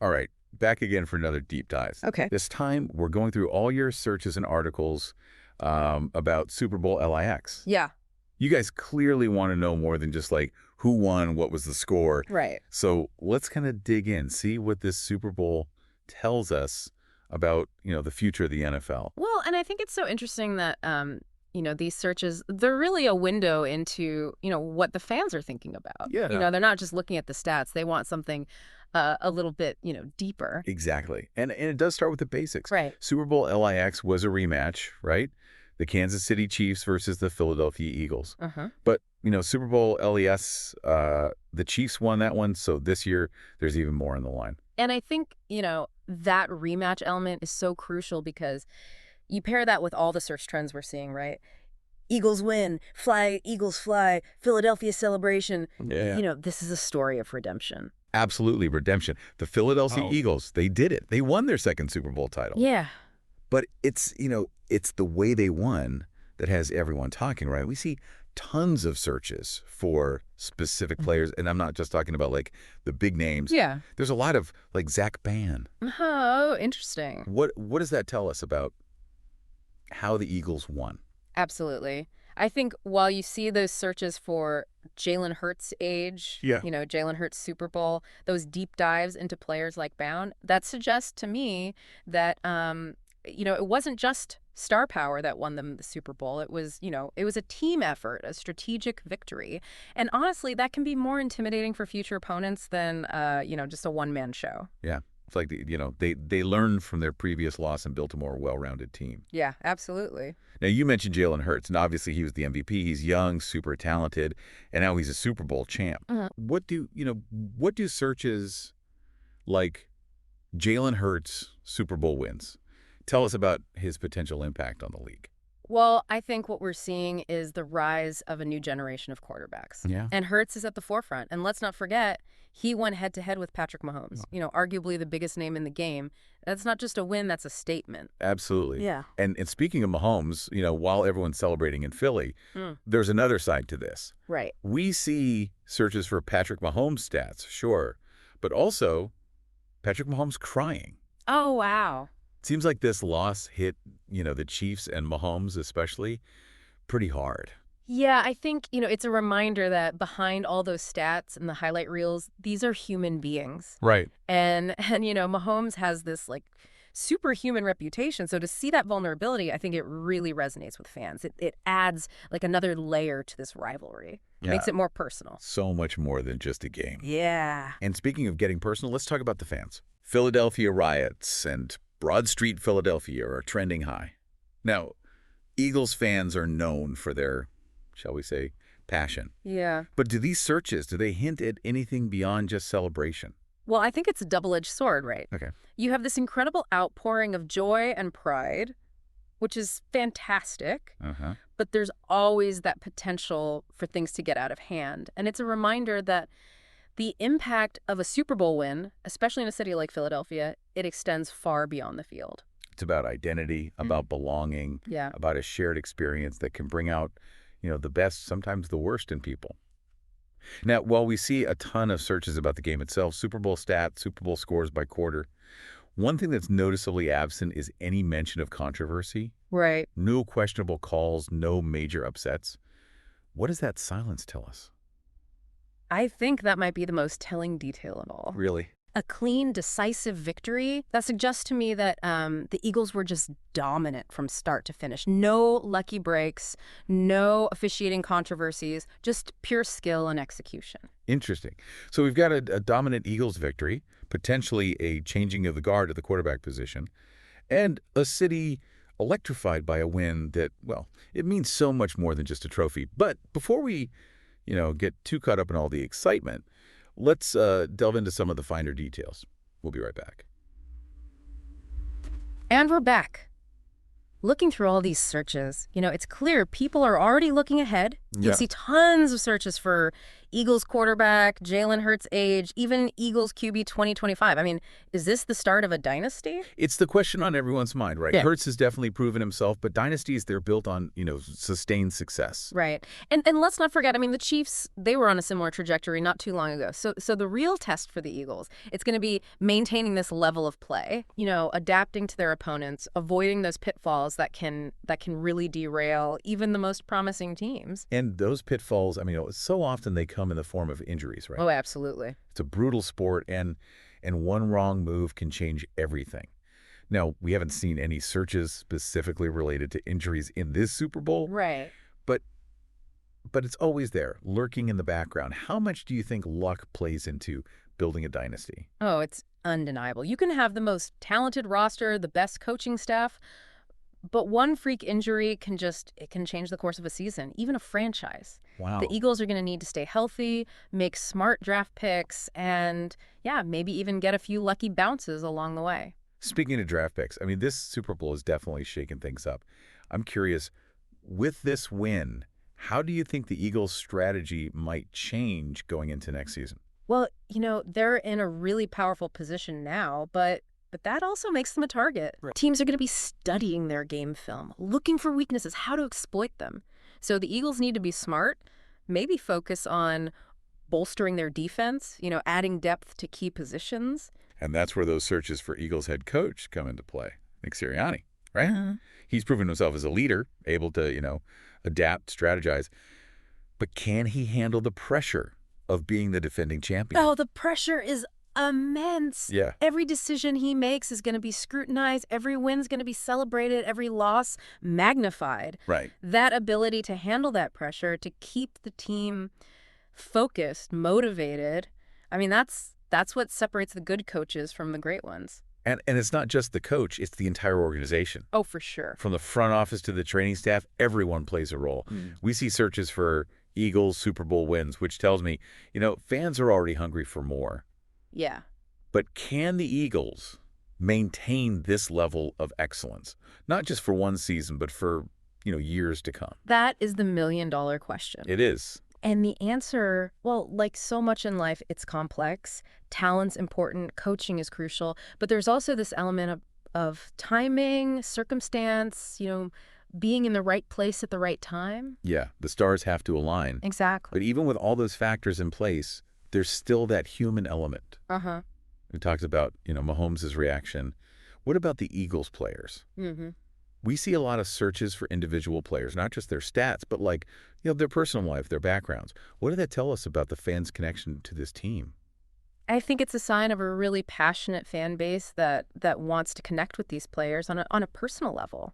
All right, back again for another deep dive. Okay. This time, we're going through all your searches and articles about Super Bowl LIX. Yeah, You guys clearly want to know more than just like who won, what was the score. right. So let's kind of dig in, see what this Super Bowl tells us about, the future of the NFL. Well, and I think it's so interesting that, these searches, they're really a window into, what the fans are thinking about. Yeah. They're not just looking at the stats. They want something a little bit, deeper. Exactly. And it does start with the basics. Right. Super Bowl LIX was a rematch, right? The Kansas City Chiefs versus the Philadelphia Eagles. Uh-huh. But, Super Bowl LES, the Chiefs won that one. So this year, there's even more on the line. And I think, that rematch element is so crucial because you pair that with all the search trends we're seeing, right? Eagles win, fly, Eagles fly, Philadelphia celebration. Yeah. This is a story of redemption. Absolutely, redemption. The Philadelphia Eagles, they did it. They won their second Super Bowl title. Yeah. But it's the way they won that has everyone talking, right? We see tons of searches for specific players, and I'm not just talking about like the big names. Yeah. There's a lot of like Zach Bann. Oh, interesting. What does that tell us about how the Eagles won? Absolutely. I think while you see those searches for Jalen Hurts' age, Yeah. Jalen Hurts' Super Bowl, those deep dives into players like Bound, that suggests to me that, it wasn't just star power that won them the Super Bowl. It was, it was a team effort, a strategic victory. And honestly, that can be more intimidating for future opponents than, just a one-man show. Yeah. It's like, they learned from their previous loss and built a more well-rounded team. Yeah, absolutely. Now, you mentioned Jalen Hurts, and obviously he was the MVP. He's young, super talented, and now he's a Super Bowl champ. Mhm. What do searches like Jalen Hurts Super Bowl wins tell us about his potential impact on the league? Well, I think what we're seeing is the rise of a new generation of quarterbacks. Yeah. And Hurts is at the forefront. And let's not forget, he went head-to-head with Patrick Mahomes, arguably the biggest name in the game. That's not just a win, that's a statement. Absolutely. Yeah. And speaking of Mahomes, while everyone's celebrating in Philly, there's another side to this. Right. We see searches for Patrick Mahomes stats, sure, but also Patrick Mahomes crying. Oh, wow. Seems like this loss hit, the Chiefs and Mahomes especially pretty hard. Yeah, I think, it's a reminder that behind all those stats and the highlight reels, these are human beings. Right. And Mahomes has this, superhuman reputation. So to see that vulnerability, I think it really resonates with fans. It adds, another layer to this rivalry. Yeah. Makes it more personal. So much more than just a game. Yeah. And speaking of getting personal, let's talk about the fans. Philadelphia riots and Broad Street, Philadelphia are trending high. Now, Eagles fans are known for their, shall we say, passion. Yeah. But do these searches, do they hint at anything beyond just celebration? Well, I think it's a double-edged sword, right? Okay. You have this incredible outpouring of joy and pride, which is fantastic, Uh-huh. but there's always that potential for things to get out of hand. And it's a reminder that the impact of a Super Bowl win, especially in a city like Philadelphia, it extends far beyond the field. It's about identity, about belonging, Yeah. about a shared experience that can bring out, the best, sometimes the worst in people. Now, while we see a ton of searches about the game itself, Super Bowl stats, Super Bowl scores by quarter, one thing that's noticeably absent is any mention of controversy. Right. No questionable calls, no major upsets. What does that silence tell us? I think that might be the most telling detail of all. Really? A clean, decisive victory, that suggests to me that the Eagles were just dominant from start to finish. No lucky breaks, no officiating controversies, just pure skill and execution. Interesting. So we've got a dominant Eagles victory, potentially a changing of the guard at the quarterback position, and a city electrified by a win that, well, it means so much more than just a trophy. But before we, get too caught up in all the excitement, let's delve into some of the finer details. We'll be right back. And we're back. Looking through all these searches, it's clear people are already looking ahead, You Yeah. see tons of searches for Eagles quarterback, Jalen Hurts' age, even Eagles QB 2025. I mean, is this the start of a dynasty? It's the question on everyone's mind, right? Yeah. Hertz has definitely proven himself, but dynasties, they're built on, sustained success. Right. And let's not forget, I mean, the Chiefs, they were on a similar trajectory not too long ago. So the real test for the Eagles, it's going to be maintaining this level of play, adapting to their opponents, avoiding those pitfalls that can really derail even the most promising teams. And those pitfalls, I mean, so often they come in the form of injuries, right? Oh, absolutely. It's a brutal sport, and one wrong move can change everything. Now, we haven't seen any searches specifically related to injuries in this Super Bowl, Right. but it's always there, lurking in the background. How much do you think luck plays into building a dynasty? Oh, it's undeniable. You can have the most talented roster, the best coaching staff, but one freak injury can change the course of a season, even a franchise. Wow. The Eagles are going to need to stay healthy, make smart draft picks, and yeah, maybe even get a few lucky bounces along the way. Speaking of draft picks, I mean, this Super Bowl has definitely shaken things up. I'm curious, with this win, how do you think the Eagles' strategy might change going into next season? Well, they're in a really powerful position now, but that also makes them a target. Right. Teams are going to be studying their game film, looking for weaknesses, how to exploit them. So the Eagles need to be smart, maybe focus on bolstering their defense, adding depth to key positions. And that's where those searches for Eagles head coach come into play. Nick Sirianni, right? He's proven himself as a leader, able to, adapt, strategize. But can he handle the pressure of being the defending champion? Oh, the pressure is immense. Yeah. Every decision he makes is going to be scrutinized. Every win's going to be celebrated. Every loss magnified. Right. That ability to handle that pressure, to keep the team focused, motivated, I mean, that's what separates the good coaches from the great ones. And it's not just the coach, it's the entire organization. Oh, for sure. From the front office to the training staff, everyone plays a role. We see searches for Eagles Super Bowl wins, which tells me, fans are already hungry for more. Yeah. But can the Eagles maintain this level of excellence? Not just for one season, but for, years to come. That is the million-dollar question. It is. And the answer, well, like so much in life, it's complex. Talent's important. Coaching is crucial. But there's also this element of timing, circumstance, being in the right place at the right time. Yeah, the stars have to align. Exactly. But even with all those factors in place, there's still that human element. Uh-huh. It talks about, Mahomes' reaction. What about the Eagles players? Mm-hmm. We see a lot of searches for individual players, not just their stats, but their personal life, their backgrounds. What does that tell us about the fans' connection to this team? I think it's a sign of a really passionate fan base that wants to connect with these players on a personal level.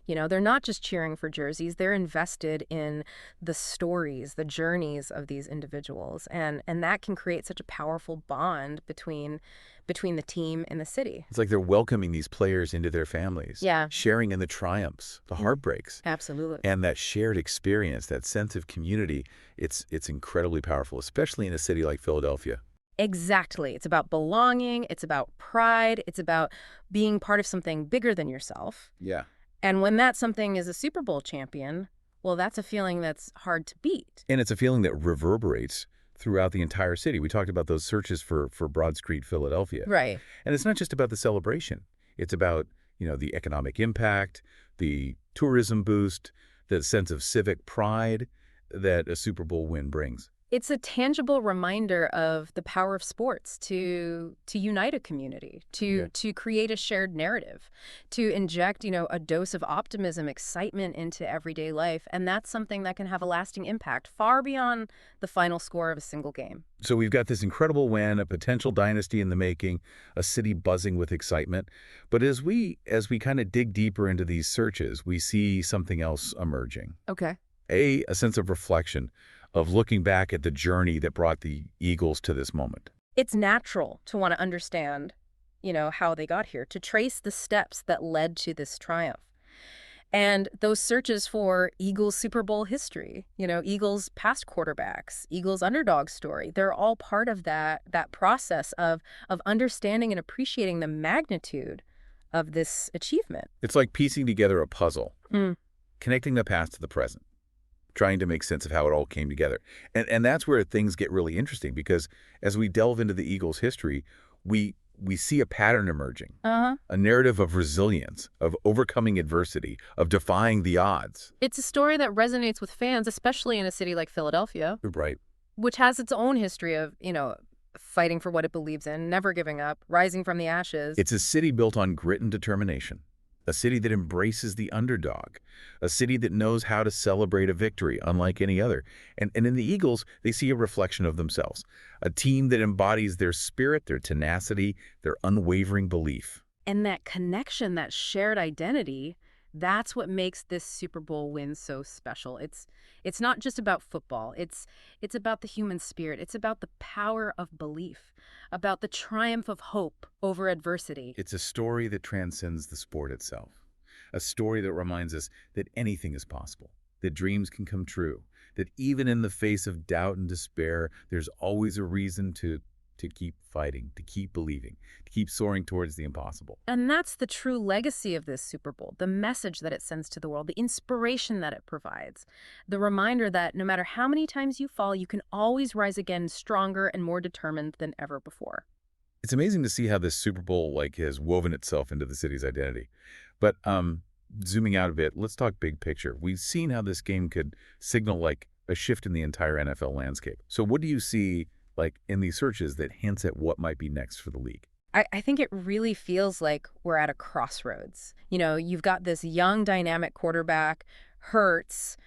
They're not just cheering for jerseys. They're invested in the stories, the journeys of these individuals. And that can create such a powerful bond between the team and the city. It's like they're welcoming these players into their families. Yeah. Sharing in the triumphs, the heartbreaks. Absolutely. And that shared experience, that sense of community, it's incredibly powerful, especially in a city like Philadelphia. Exactly. It's about belonging. It's about pride. It's about being part of something bigger than yourself. Yeah. And when that something is a Super Bowl champion, well, that's a feeling that's hard to beat. And it's a feeling that reverberates throughout the entire city. We talked about those searches for Broad Street, Philadelphia. Right. And it's not just about the celebration. It's about, the economic impact, the tourism boost, the sense of civic pride that a Super Bowl win brings. It's a tangible reminder of the power of sports to unite a community, to create a shared narrative, to inject, a dose of optimism, excitement into everyday life. And that's something that can have a lasting impact far beyond the final score of a single game. So we've got this incredible win, a potential dynasty in the making, a city buzzing with excitement. But as we kind of dig deeper into these searches, we see something else emerging. Okay. A sense of reflection, of looking back at the journey that brought the Eagles to this moment. It's natural to want to understand, how they got here, to trace the steps that led to this triumph. And those searches for Eagles Super Bowl history, Eagles past quarterbacks, Eagles underdog story, they're all part of that process of understanding and appreciating the magnitude of this achievement. It's like piecing together a puzzle, connecting the past to the present. trying to make sense of how it all came together. And that's where things get really interesting because as we delve into the Eagles' history, we see a pattern emerging, Uh-huh. a narrative of resilience, of overcoming adversity, of defying the odds. It's a story that resonates with fans, especially in a city like Philadelphia, Right. which has its own history of, fighting for what it believes in, never giving up, rising from the ashes. It's a city built on grit and determination, a city that embraces the underdog, a city that knows how to celebrate a victory unlike any other. And in the Eagles, they see a reflection of themselves, a team that embodies their spirit, their tenacity, their unwavering belief. And that connection, that shared identity, that's what makes this Super Bowl win so special. It's not just about football. It's about the human spirit. It's about the power of belief, about the triumph of hope over adversity. It's a story that transcends the sport itself, a story that reminds us that anything is possible, that dreams can come true, that even in the face of doubt and despair, there's always a reason to keep fighting, to keep believing, to keep soaring towards the impossible. And that's the true legacy of this Super Bowl, the message that it sends to the world, the inspiration that it provides, the reminder that no matter how many times you fall, you can always rise again stronger and more determined than ever before. It's amazing to see how this Super Bowl has woven itself into the city's identity. But zooming out a bit, let's talk big picture. We've seen how this game could signal a shift in the entire NFL landscape. So what do you see in these searches that hints at what might be next for the league? I think it really feels like we're at a crossroads. You've got this young, dynamic quarterback, Hurts,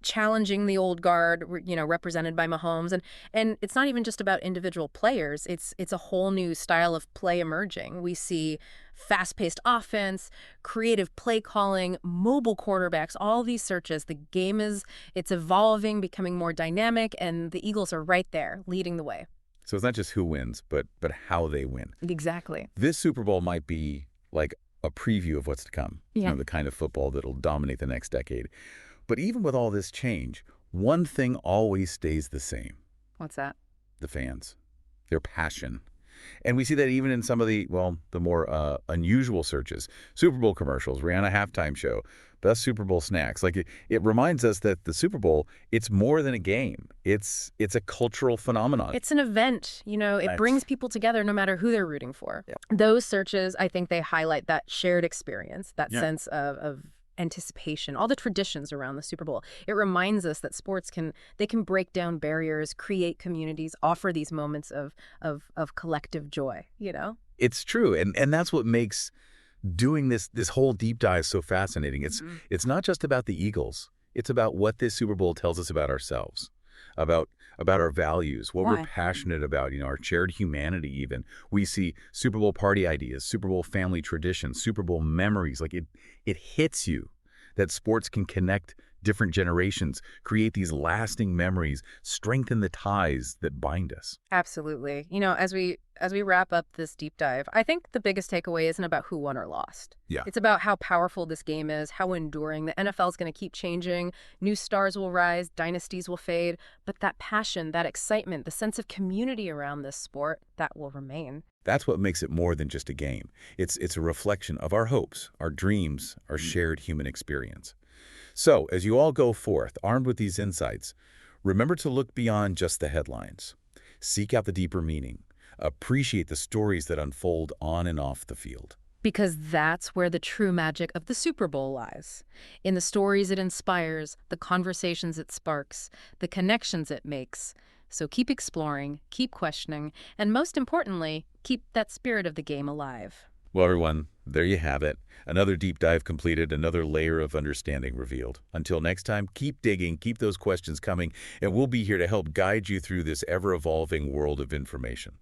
challenging the old guard, represented by Mahomes. And it's not even just about individual players. It's a whole new style of play emerging. We see fast-paced offense, creative play calling, mobile quarterbacks, all these searches. The game it's evolving, becoming more dynamic, and the Eagles are right there, leading the way. So it's not just who wins, but how they win. Exactly. This Super Bowl might be like a preview of what's to come, Yeah. the kind of football that'll dominate the next decade. But even with all this change, one thing always stays the same. What's that? The fans, their passion. And we see that even in some of the more unusual searches. Super Bowl commercials, Rihanna halftime show, best Super Bowl snacks. It reminds us that the Super Bowl, it's more than a game. It's a cultural phenomenon. It's an event. It Right. brings people together no matter who they're rooting for. Yeah. Those searches, I think they highlight that shared experience, that Yeah. sense of anticipation, all the traditions around the Super Bowl. It reminds us that sports can break down barriers, create communities, offer these moments of collective joy. It's true. And that's what makes doing this whole deep dive so fascinating. It's not just about the Eagles. It's about what this Super Bowl tells us about ourselves, about our values, what Why? we're passionate about, our shared humanity even. We see Super Bowl party ideas, Super Bowl family traditions, Super Bowl memories. It hits you that sports can connect different generations, create these lasting memories, strengthen the ties that bind us. Absolutely. As we wrap up this deep dive, I think the biggest takeaway isn't about who won or lost. Yeah. It's about how powerful this game is, how enduring. The NFL is going to keep changing. New stars will rise, dynasties will fade, but that passion, that excitement, the sense of community around this sport, that will remain. That's what makes it more than just a game. It's a reflection of our hopes, our dreams, our shared human experience. So, as you all go forth, armed with these insights, remember to look beyond just the headlines. Seek out the deeper meaning. Appreciate the stories that unfold on and off the field. Because that's where the true magic of the Super Bowl lies. In the stories it inspires, the conversations it sparks, the connections it makes. So keep exploring, keep questioning, and most importantly, keep that spirit of the game alive. Well, everyone, there you have it. Another deep dive completed, another layer of understanding revealed. Until next time, keep digging, keep those questions coming, and we'll be here to help guide you through this ever-evolving world of information.